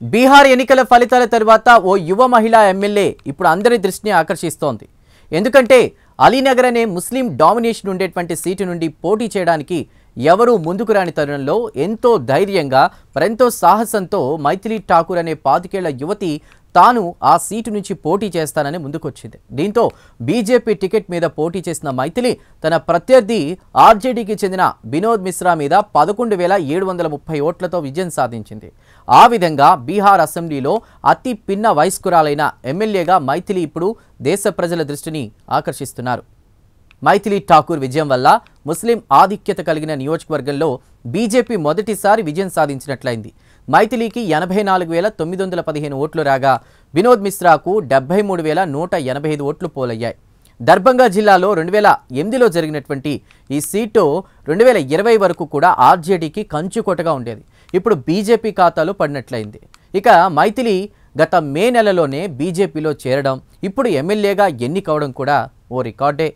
బీహార్ ఎన్నికల ఫలితాల తర్వాత ఓ యువ మహిళా ఎమ్మెల్యే ఇప్పుడు అందరి దృష్టిని ఆకర్షిస్తోంది. ఎందుకంటే అలీనగర్ అనే ముస్లిం డామినేషన్ ఉండేటువంటి సీటు నుండి పోటీ చేయడానికి ఎవరూ ముందుకు రాని తరుణంలో ఎంతో ధైర్యంగా మరెంతో సాహసంతో మైథిలి ఠాకూర్ అనే 25 ఏళ్ల యువతి తాను ఆ సీటు నుంచి పోటీ చేస్తానని ముందుకొచ్చింది. దీంతో బీజేపీ టికెట్ మీద పోటీ చేసిన మైథిలి తన ప్రత్యర్థి ఆర్జేడీకి చెందిన వినోద్ మిశ్రా మీద 11,730 ఓట్లతో విజయం సాధించింది. ఆ విధంగా బీహార్ అసెంబ్లీలో అతి పిన్న వయస్కురాలైన ఎమ్మెల్యేగా మైథిలి ఇప్పుడు దేశ ప్రజల దృష్టిని ఆకర్షిస్తున్నారు. మైథిలి ఠాకూర్ విజయం వల్ల ముస్లిం ఆధిక్యత కలిగిన నియోజకవర్గంలో బీజేపీ మొదటిసారి విజయం సాధించినట్లయింది. మైథిలికి 84,915 ఓట్లు రాగా వినోద్ మిశ్రాకు 73,185 ఓట్లు పోలయ్యాయి. దర్భంగా జిల్లాలో 2008లో జరిగినటువంటి ఈ సీటు 2020 వరకు కూడా ఆర్జేడీకి కంచుకోటగా ఉండేది. ఇప్పుడు బీజేపీ ఖాతాలో పడినట్లయింది. ఇక మైథిలి గత మే నెలలోనే బీజేపీలో చేరడం, ఇప్పుడు ఎమ్మెల్యేగా ఎన్నికవడం కూడా ఓ రికార్డే.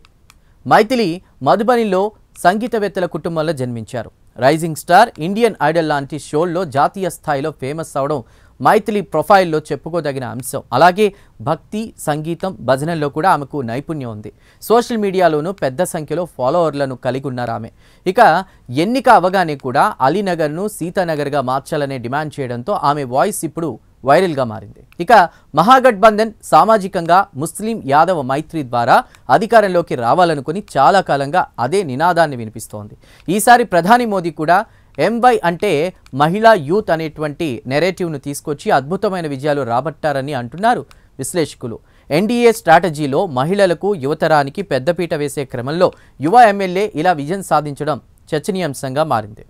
మైథిలి మధుబనిలో సంగీతవేత్తల కుటుంబంలో జన్మించారు. రైజింగ్ స్టార్, ఇండియన్ ఐడల్ లాంటి షోల్లో జాతీయ స్థాయిలో ఫేమస్ అవడం మైథిలి ప్రొఫైల్లో చెప్పుకోదగిన అంశం. అలాగే భక్తి, సంగీతం, భజనల్లో కూడా ఆమెకు నైపుణ్యం ఉంది. సోషల్ మీడియాలోనూ పెద్ద సంఖ్యలో ఫాలోవర్లను కలిగి ఉన్నారు ఆమె. ఇక ఎన్నిక అవగానే కూడా అలీనగర్ను సీతానగర్గా మార్చాలనే డిమాండ్ చేయడంతో ఆమె వాయిస్ ఇప్పుడు వైరల్గా మారింది. ఇక మహాగఠబంధన్ సామాజికంగా ముస్లిం యాదవ మైత్రి ద్వారా అధికారంలోకి రావాలనుకుని చాలా కాలంగా అదే నినాదాన్ని వినిపిస్తోంది. ఈసారి ప్రధాని మోదీ కూడా ఎంవై అంటే మహిళా యూత్ అనేటువంటి నెరేటివ్ను తీసుకొచ్చి అద్భుతమైన విజయాలు రాబట్టారని అంటున్నారు విశ్లేషకులు. ఎన్డీఏ స్ట్రాటజీలో మహిళలకు, యువతరానికి పెద్దపీట వేసే క్రమంలో యువ ఎమ్మెల్యే ఇలా విజయం సాధించడం చర్చనీయాంశంగా మారింది.